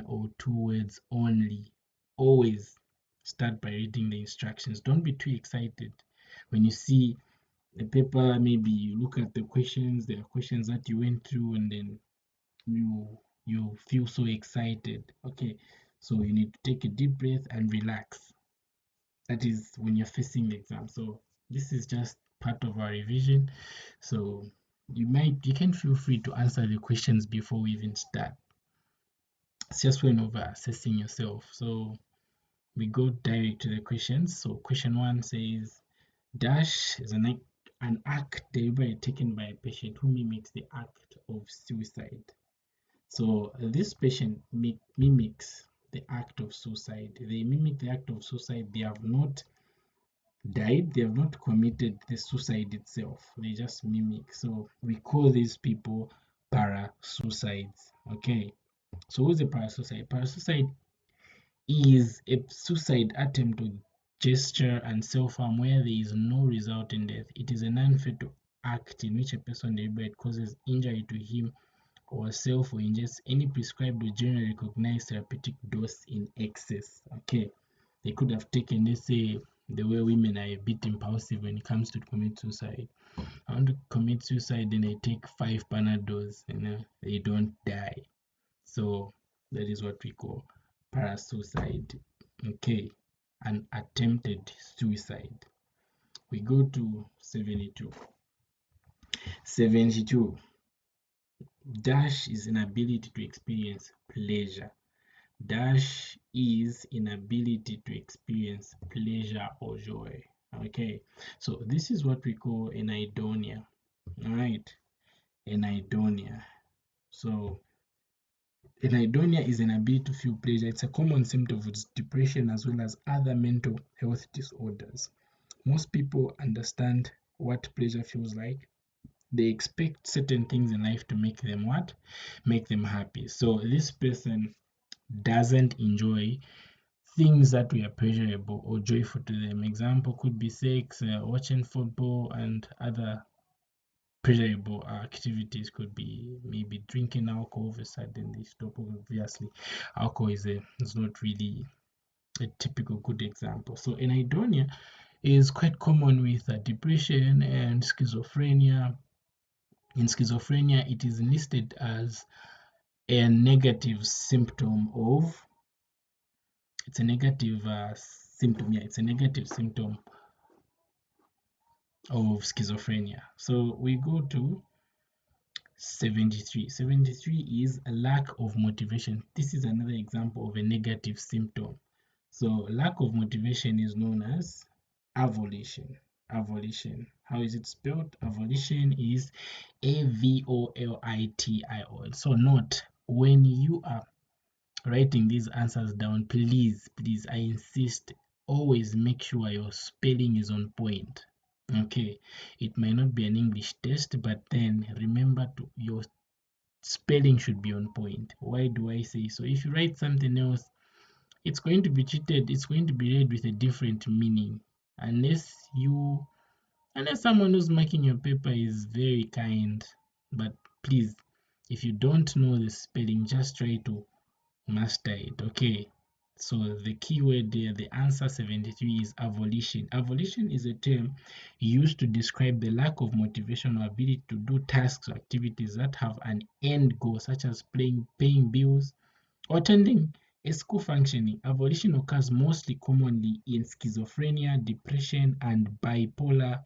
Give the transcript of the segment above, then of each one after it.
or 2 words only. Always start by reading the instructions. Don't be too excited. When you see the paper, maybe you look at the questions, there are questions that you went through, and then you feel so excited. Okay, so you need to take a deep breath and relax. That is when you're facing the exam. So this is just part of our revision. So you can feel free to answer the questions before we even start. It's just when over assessing yourself. So we go direct to the questions. So question 1 says dash is an act deliberately taken by a patient who mimics the act of suicide. So this patient mimics the act of suicide. They mimic the act of suicide. They have not died. They have not committed the suicide itself. They just mimic. So we call these people parasuicides. Okay. So who's a parasuicide? Parasuicide is a suicide attempt with gesture and self-harm where there is no result in death. It is a non-fatal act in which a person deliberately causes injury to him or self or ingests any prescribed or generally recognized therapeutic dose in excess. Okay, they could have taken, let's say, the way women are a bit impulsive when it comes to commit suicide. I want to commit suicide, then I take 5 Panadols, they don't die. So that is what we call parasuicide. Okay, an attempted suicide. We go to 72. 72. Dash is inability to experience pleasure. Dash is inability to experience pleasure or joy. Okay, so this is what we call anhedonia. All right, anhedonia. So anhedonia is an ability to feel pleasure. It's a common symptom of depression as well as other mental health disorders. Most people understand what pleasure feels like. They expect certain things in life to make them what? Make them happy. So this person doesn't enjoy things that were pleasurable or joyful to them. Example could be sex, watching football, and other pleasurable activities. Could be maybe drinking alcohol. Of a sudden they stop. Obviously, alcohol is not really a typical good example. So anhedonia is quite common with depression and schizophrenia. In schizophrenia, it is listed as a negative symptom of. It's a negative symptom. Yeah, it's a negative symptom of schizophrenia. So we go to 73. 73 is a lack of motivation. This is another example of a negative symptom. So lack of motivation is known as avolition. Avolition. How is it spelled? Avolition is AVOLITION. So note, when you are writing these answers down, please, I insist, always make sure your spelling is on point. Okay, it might not be an English test, but then remember your spelling should be on point. Why do I say so? If you write something else, it's going to be treated, it's going to be read with a different meaning, unless someone who's marking your paper is very kind. But please, if you don't know the spelling, just try to master it. Okay, so the keyword there, the answer 73 is avolition. Avolition is a term used to describe the lack of motivation or ability to do tasks or activities that have an end goal, such as paying bills or attending a school functioning. Avolition occurs mostly commonly in schizophrenia, depression, and bipolar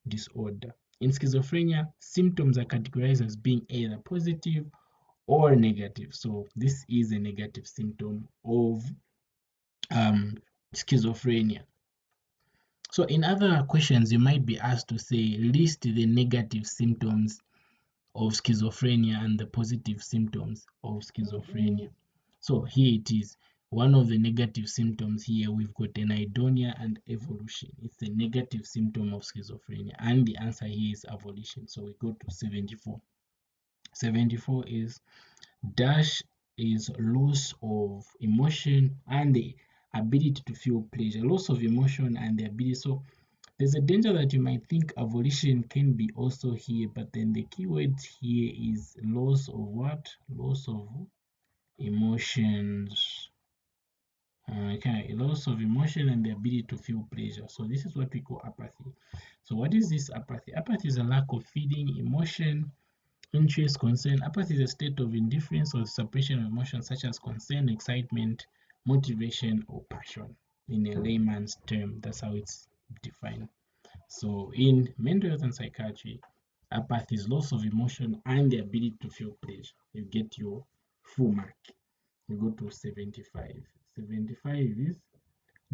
disorder. In schizophrenia, symptoms are categorized as being either positive or negative. So this is a negative symptom of schizophrenia. So in other questions, you might be asked to say, list the negative symptoms of schizophrenia and the positive symptoms of schizophrenia. So here it is. One of the negative symptoms here, we've got anhedonia and avolition. It's a negative symptom of schizophrenia. And the answer here is avolition. So we go to 74. 74 is dash is loss of emotion and the ability to feel pleasure. Loss of emotion and the ability. So there's a danger that you might think avolition can be also here, but then the keyword here is loss of what? Loss of emotions. Okay, loss of emotion and the ability to feel pleasure. So this is what we call apathy. So what is this apathy? Apathy is a lack of feeling, emotion, interest, concern. Apathy is a state of indifference or suppression of emotions such as concern, excitement, motivation, or passion. In a layman's term, that's how it's defined. So in mental health and psychiatry, apathy is loss of emotion and the ability to feel pleasure. You get your full mark. You go to 75. 75 is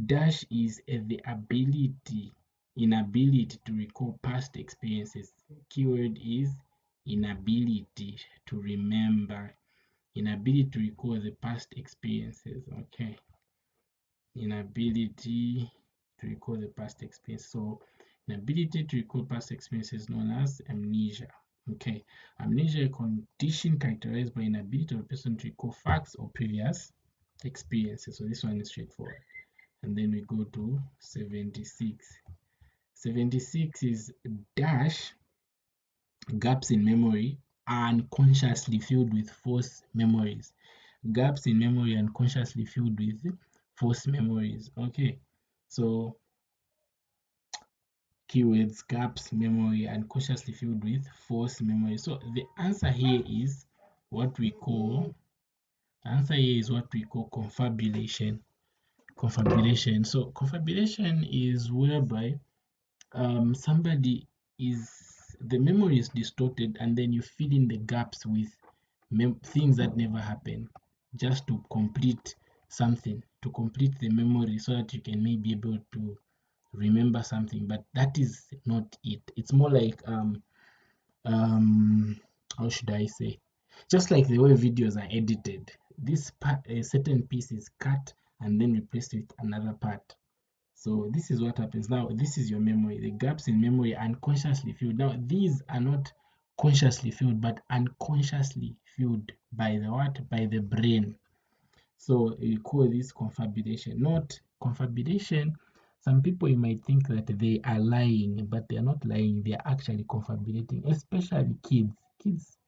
dash is the inability to recall past experiences. Keyword is inability to remember, inability to recall the past experiences. Okay, inability to recall the past experience. So inability to recall past experiences is known as amnesia. Okay, amnesia is a condition characterized by inability of a person to recall facts or previous experiences. So this one is straightforward. And then we go to 76. 76 is dash gaps in memory unconsciously filled with false memories. Gaps in memory unconsciously filled with false memories. Okay, so keywords gaps memory unconsciously filled with false memory. So the answer here is what we call confabulation. Confabulation. So confabulation is whereby somebody is the memory is distorted and then you fill in the gaps with things that never happened just to complete something, to complete the memory so that you can maybe be able to remember something, but that is not it. It's more like um how should I say, just like the way videos are edited, this part, a certain piece is cut and then replaced with another part. So this is what happens. Now, this is your memory. The gaps in memory are unconsciously filled. Now, these are not consciously filled, but unconsciously filled by the what? By the brain. So we call this confabulation. Not confabulation. Some people you might think that they are lying, but they are not lying. They are actually confabulating, especially kids. Kids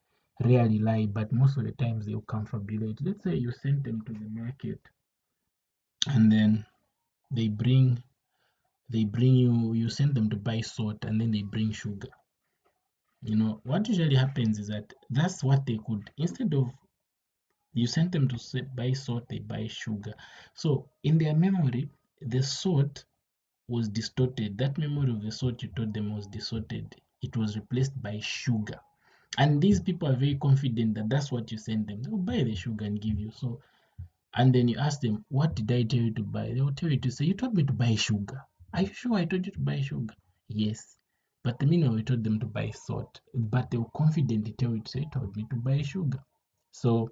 rarely lie, but most of the times they will confabulate. Let's say you send them to the market and then they bring you send them to buy salt and then they bring sugar. What usually happens is that that's what they could, instead of you send them to buy salt, they buy sugar. So in their memory, the salt was distorted. That memory of the salt you told them was distorted. It was replaced by sugar. And these people are very confident that that's what you send them. They'll buy the sugar and give you. So, and then you ask them, what did I tell you to buy? They will tell you to say, you told me to buy sugar. Are you sure I told you to buy sugar? Yes. But the meanwhile, we told them to buy salt. But they will confidently tell you to say, you told me to buy sugar. So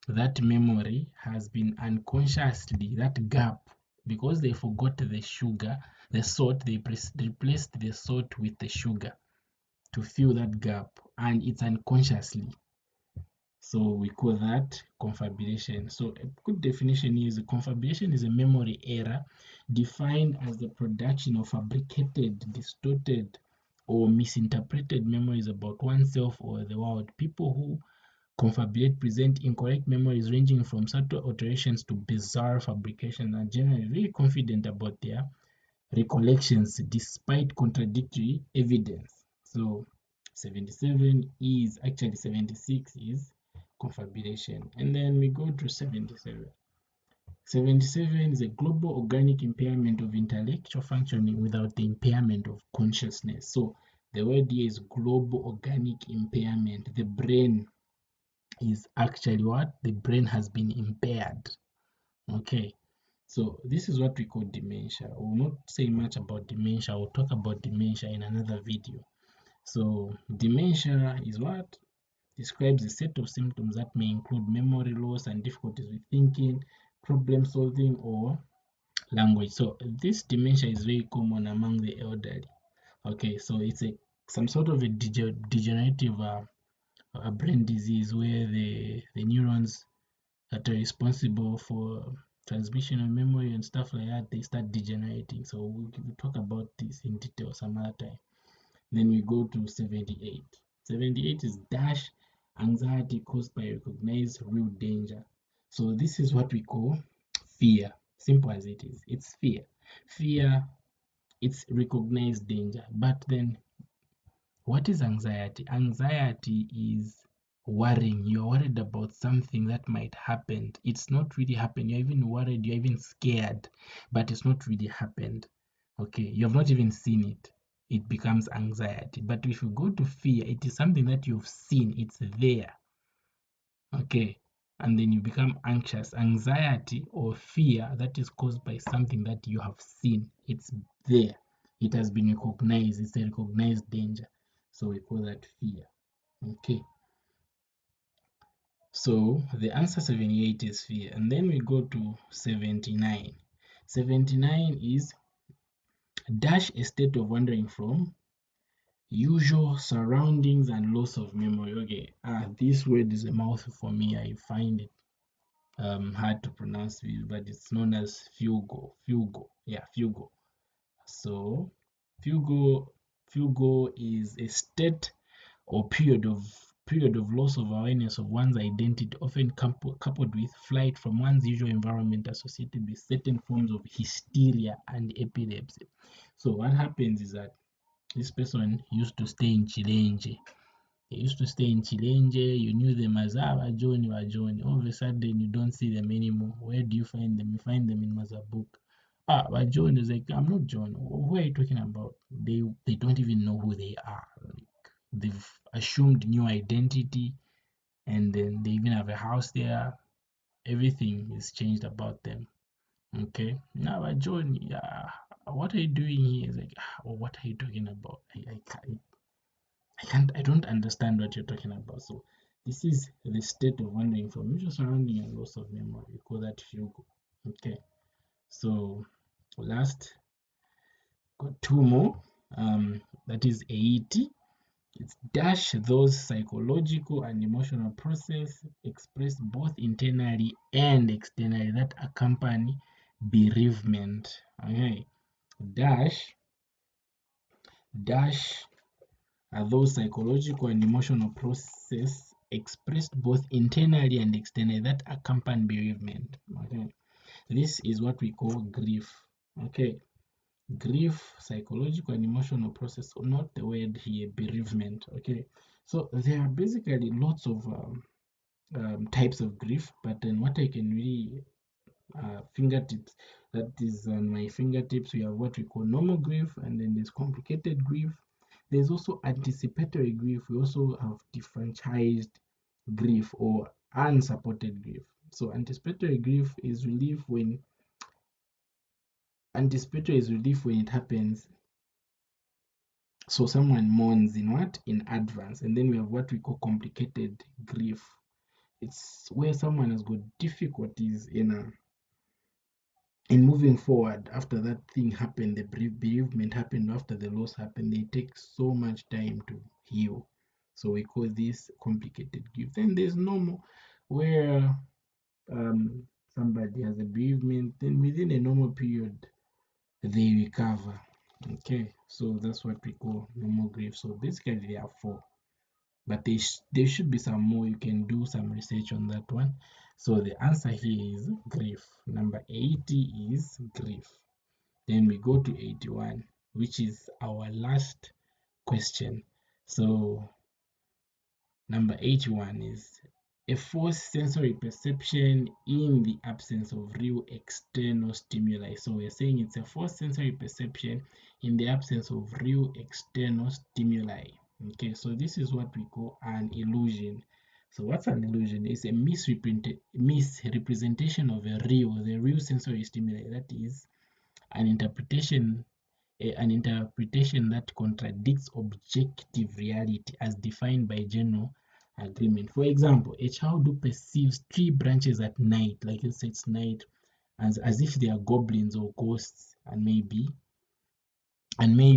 that memory has been unconsciously, that gap, because they forgot the sugar, the salt, they replaced the salt with the sugar to fill that gap, and it's unconsciously. So we call that confabulation. So a good definition is confabulation is a memory error defined as the production of fabricated, distorted, or misinterpreted memories about oneself or the world. People who confabulate present incorrect memories ranging from subtle alterations to bizarre fabrication and generally very confident about their recollections despite contradictory evidence. So 77 is actually 76 is confabulation. And then we go to 77. 77 is a global organic impairment of intellectual functioning without the impairment of consciousness. So the word here is global organic impairment. The brain is actually what? The brain has been impaired. Okay. So this is what we call dementia. We will not say much about dementia. We'll talk about dementia in another video. So dementia is what? Describes a set of symptoms that may include memory loss and difficulties with thinking, problem solving, or language. So this dementia is very common among the elderly. Okay, so it's some sort of a degenerative brain disease where the neurons that are responsible for transmission of memory and stuff like that, they start degenerating. So we'll talk about this in detail some other time. Then we go to 78. 78 is dash anxiety caused by recognized real danger. So this is what we call fear. Simple as it is. It's fear. Fear, it's recognized danger. But then what is anxiety? Anxiety is worrying. You're worried about something that might happen. It's not really happened. You're even worried, you're even scared, but it's not really happened. Okay, you have not even seen it. It becomes anxiety. But if you go to fear, it is something that you've seen, it's there. Okay, and then you become anxious. Anxiety or fear that is caused by something that you have seen, it's there. It has been recognized, it's a recognized danger. So we call that fear. Okay, so the answer 78 is fear. And then we go to 79. 79 is dash a state of wandering from usual surroundings and loss of memory. Okay, this word is a mouthful for me. I find it hard to pronounce, but it's known as fugo. Fugo. So fugo is a state or period of loss of awareness of one's identity, often coupled with flight from one's usual environment associated with certain forms of hysteria and epilepsy. So what happens is that this person used to stay in Chilenje. They used to stay in Chilenje. You knew them as Wajoni. All of a sudden, you don't see them anymore. Where do you find them? You find them in Mazabuk. Wajoni is like, I'm not John. Who are you talking about? They don't even know who they are. Like, they've assumed new identity, and then they even have a house there. Everything is changed about them. Okay. Now, Wajoni, what are you doing here? It's like, what are you talking about? I don't understand what you're talking about. So this is the state of wandering from usual surrounding and loss of memory. We call that fugo. Okay. So last, got two more. That is 80. It's dash those psychological and emotional process expressed both internally and externally that accompany bereavement. Okay. Dash are those psychological and emotional processes expressed both internally and externally that accompany bereavement. Okay, this is what we call grief. Okay, grief, psychological and emotional process, not the word here, bereavement. Okay, so there are basically lots of types of grief, but then what I can really fingertips, that is on my fingertips, we have what we call normal grief, and then there's complicated grief. There's also anticipatory grief. We also have defranchised grief or unsupported grief. So anticipatory grief is it happens. So someone mourns in what? In advance. And then we have what we call complicated grief. It's where someone has got difficulties in moving forward after that thing happened, the bereavement happened, after the loss happened. They take so much time to heal. So we call this complicated grief. Then there's normal, where somebody has a bereavement, then within a normal period they recover. Okay, so that's what we call normal grief. So basically there are four, but there should be some more. You can do some research on that one. So the answer here is grief. Number 80 is grief. Then we go to 81, which is our last question. So number 81 is a false sensory perception in the absence of real external stimuli. So we're saying it's a false sensory perception in the absence of real external stimuli. Okay, so this is what we call an illusion. So what's an illusion? It's a misrepresentation of the real sensory stimuli. That is an interpretation that contradicts objective reality as defined by general agreement. For example, a child who perceives tree branches at night, like let's say it's night, as if they are goblins or ghosts, and may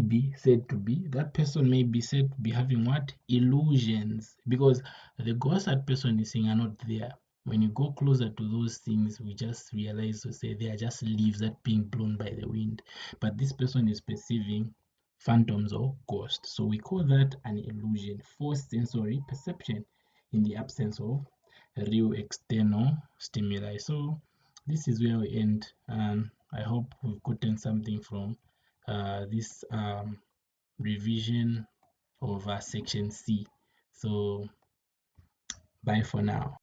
be said to be, that person may be said to be having what? Illusions, because the ghosts that person is seeing are not there. When you go closer to those things, we just realize to say they are just leaves that being blown by the wind. But this person is perceiving phantoms or ghosts. So we call that an illusion, false sensory perception in the absence of real external stimuli. So this is where we end, and I hope we've gotten something from this revision of section C. So bye for now.